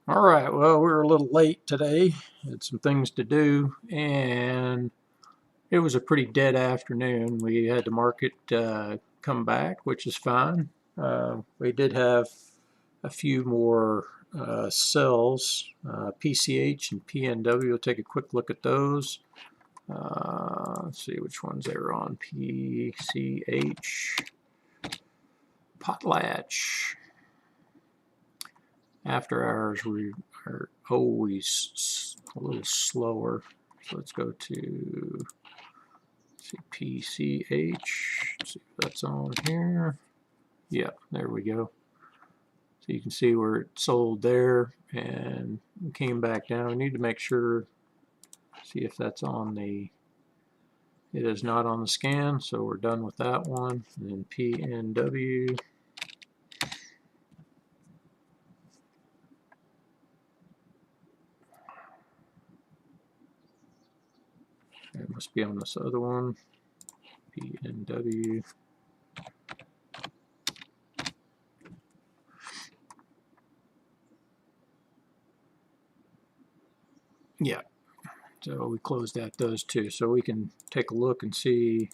All right, well, we were a little late today. Had some things to do, and it was a pretty dead afternoon. We had the market come back, which is fine. We did have a few more sells, PCH and PNW. We'll take a quick look at those. Let's see which ones they were on. PCH, Potlatch. After hours, we are always a little slower. So let's go to PCH. Let's see if that's on here. Yeah, there we go. So you can see where it sold there and came back down. We need to make sure, see if that's on the, it is not on the scan, so we're done with that one. And then PNW. It must be on this other one. PNW. Yeah, so we closed out those two. So we can take a look and see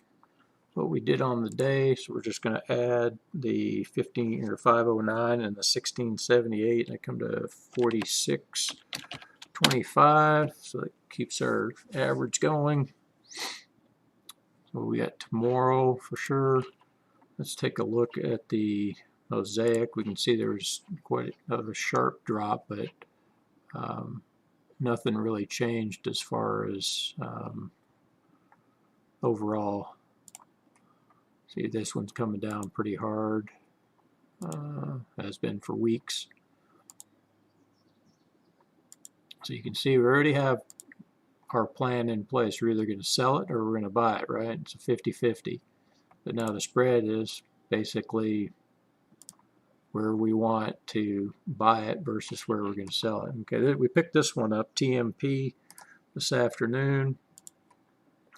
what we did on the day. So we're just going to add the 15 or 509 and the 1678, and I come to 4625. So that keeps our average going. So we got tomorrow for sure. Let's take a look at the mosaic. We can see there's quite a sharp drop, but nothing really changed as far as overall. See, this one's coming down pretty hard, has been for weeks. So you can see we already have our plan in place. We're either going to sell it or we're going to buy it, right? It's a 50-50. But now the spread is basically where we want to buy it versus where we're going to sell it. Okay, we picked this one up, TMP, this afternoon.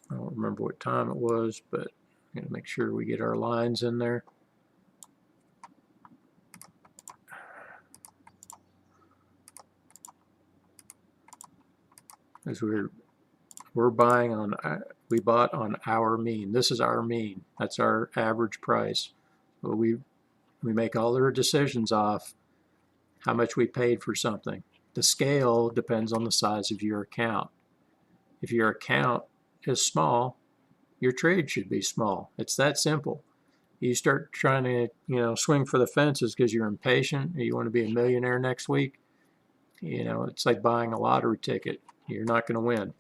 I don't remember what time it was, but I'm going to make sure we get our lines in there. As we're buying on, we bought on our mean. This is our mean. That's our average price. So we make all our decisions off how much we paid for something. The scale depends on the size of your account. If your account is small, your trade should be small. It's that simple. You start trying to, swing for the fences because you're impatient or you want to be a millionaire next week. It's like buying a lottery ticket. You're not going to win.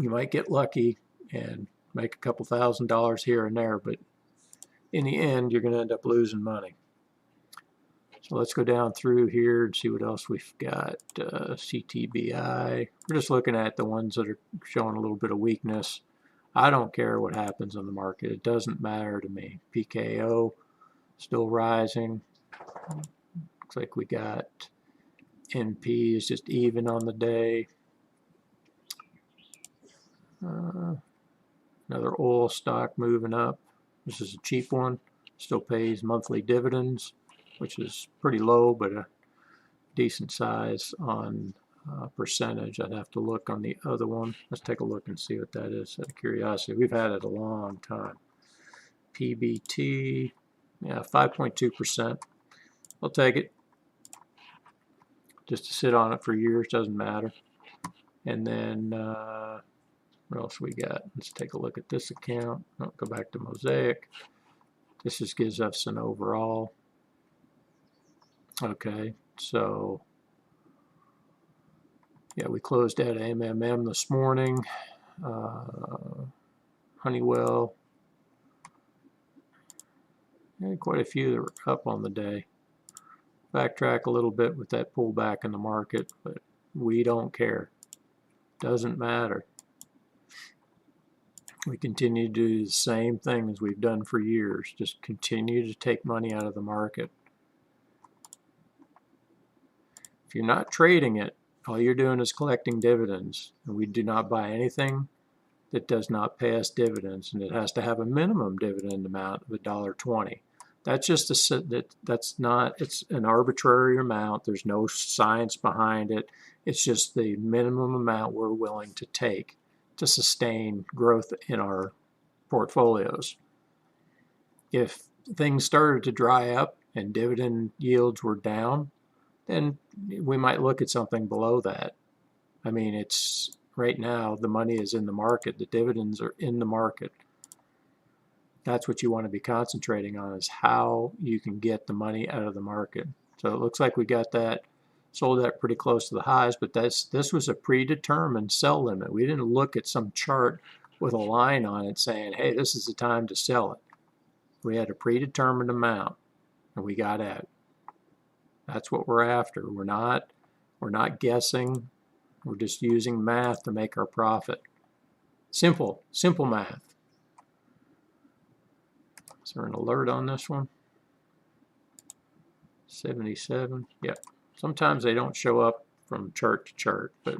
You might get lucky and make a couple $1,000s here and there, but in the end, you're going to end up losing money. So let's go down through here and see what else we've got. CTBI. We're just looking at the ones that are showing a little bit of weakness. I don't care what happens on the market. It doesn't matter to me. PKO still rising. Looks like we got NP is just even on the day. Another oil stock moving up. This is a cheap one. Still pays monthly dividends, which is pretty low, but a decent size on percentage. I'd have to look on the other one. Let's take a look and see what that is out of curiosity. We've had it a long time. PBT, yeah, 5.2%. I'll take it. Just to sit on it for years doesn't matter. And then what else we got? Let's take a look at this account. I'll go back to Mosaic. This just gives us an overall. Okay, so yeah, we closed at MMM this morning. Honeywell. Quite a few that were up on the day. Backtrack a little bit with that pullback in the market, but we don't care. Doesn't matter. We continue to do the same thing as we've done for years. Just continue to take money out of the market. If you're not trading it, all you're doing is collecting dividends. And we do not buy anything that does not pay us dividends. And it has to have a minimum dividend amount of $1.20. That's just that's not, it's an arbitrary amount. There's no science behind it. It's just the minimum amount we're willing to take to sustain growth in our portfolios. If things started to dry up and dividend yields were down, then we might look at something below that. I mean, it's right now the money is in the market. The dividends are in the market. That's what you want to be concentrating on, is how you can get the money out of the market. So it looks like we got that, sold that pretty close to the highs, but this was a predetermined sell limit. We didn't look at some chart with a line on it saying, hey, this is the time to sell it. We had a predetermined amount and we got at it. That's what we're after. We're not guessing. We're just using math to make our profit. Simple math. Is there an alert on this one? 77. Yep. Sometimes they don't show up from chart to chart, but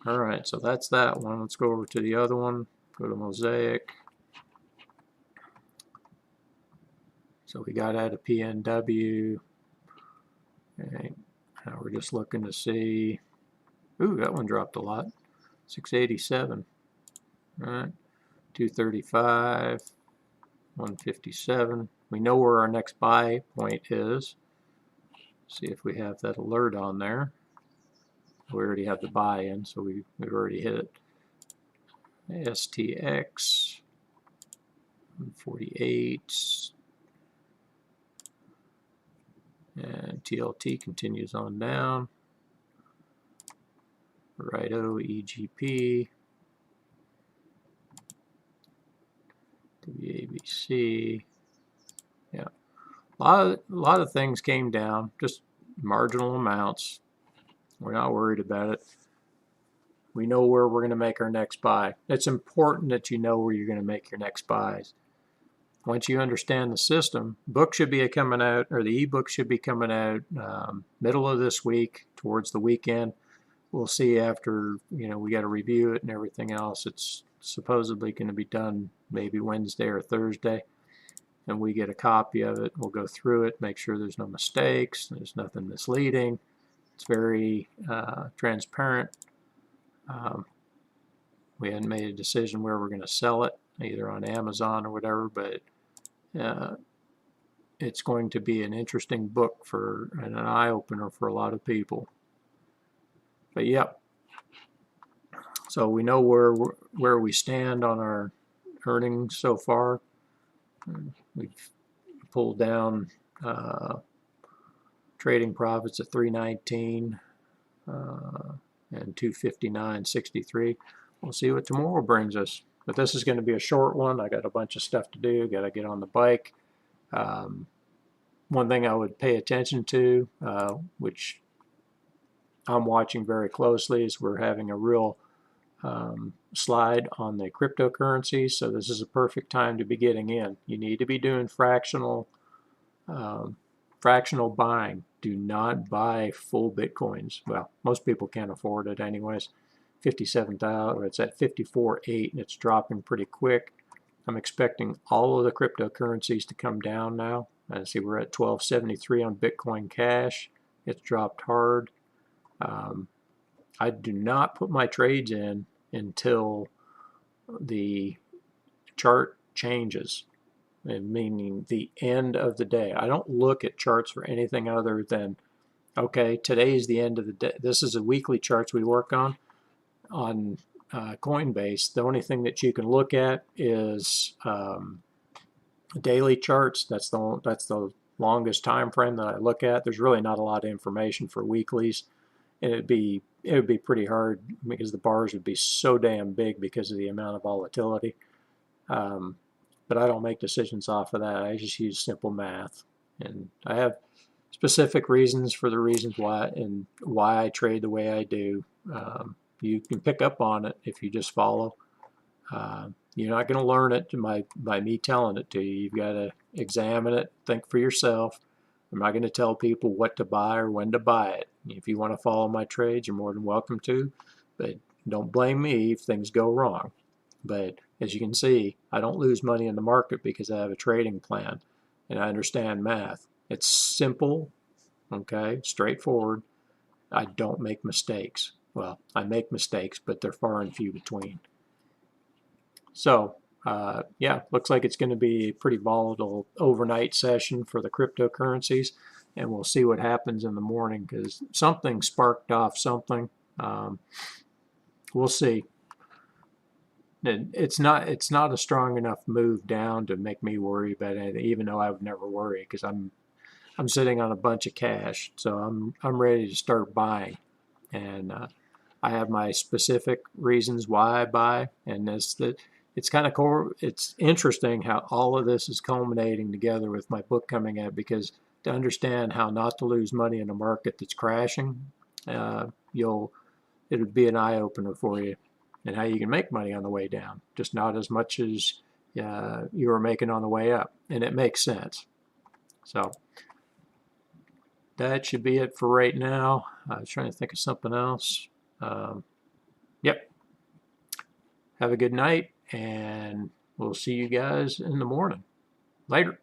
all right, so that's that one. Let's go over to the other one. Go to Mosaic. So we got out of PNW. Okay. Now we're just looking to see. Ooh, that one dropped a lot. 687. All right. 235. 157. We know where our next buy point is. See if we have that alert on there. We already have the buy in, so we've already hit it. STX 148. And TLT continues on down. Righto, EGP. WABC. Yeah, a lot of things came down, just marginal amounts. We're not worried about it. We know where we're going to make our next buy. It's important that you know where you're going to make your next buys. Once you understand the system, book should be coming out, or the ebook should be coming out middle of this week, towards the weekend. We'll see after, we got to review it and everything else. It's supposedly going to be done maybe Wednesday or Thursday, and we get a copy of it. We'll go through it, make sure there's no mistakes, there's nothing misleading. It's very transparent. We hadn't made a decision where we're going to sell it, either on Amazon or whatever, but it's going to be an interesting book and an eye-opener for a lot of people. But yep, so we know where we stand on our earnings so far. We've pulled down trading profits at 319 and 259.63. We'll see what tomorrow brings us. But this is going to be a short one. I got a bunch of stuff to do. Got to get on the bike. One thing I would pay attention to, which I'm watching very closely, is we're having a real slide on the cryptocurrencies. So this is a perfect time to be getting in. You need to be doing fractional buying. Do not buy full Bitcoins. Well, most people can't afford it anyways. 57,000, it's at 54.8 and it's dropping pretty quick. I'm expecting all of the cryptocurrencies to come down now. And see, we're at 1273 on Bitcoin Cash. It's dropped hard. I do not put my trades in until the chart changes, meaning the end of the day. I don't look at charts for anything other than, okay, today is the end of the day. This is a weekly charts we work on Coinbase. The only thing that you can look at is daily charts. That's the longest time frame that I look at. There's really not a lot of information for weeklies, and it would be pretty hard because the bars would be so damn big because of the amount of volatility. But I don't make decisions off of that. I just use simple math, and I have specific reasons for the reasons why I trade the way I do. You can pick up on it if you just follow. You're not going to learn it by me telling it to you. You've got to examine it, think for yourself. I'm not going to tell people what to buy or when to buy it. If you want to follow my trades, you're more than welcome to, but don't blame me if things go wrong. But as you can see, I don't lose money in the market because I have a trading plan. and I understand math. It's simple, okay, straightforward. I don't make mistakes. Well, I make mistakes, but they're far and few between. So, yeah, looks like it's going to be a pretty volatile overnight session for the cryptocurrencies, and we'll see what happens in the morning because something sparked off something. We'll see. It's not a strong enough move down to make me worry about it, even though I would never worry because I'm sitting on a bunch of cash, so I'm ready to start buying, and I have my specific reasons why I buy, and it's kind of core. It's interesting how all of this is culminating together with my book coming out because to understand how not to lose money in a market that's crashing, it'll be an eye opener for you, and how you can make money on the way down, just not as much as you were making on the way up, and it makes sense. So that should be it for right now. I was trying to think of something else. Yep. Have a good night, and we'll see you guys in the morning. Later.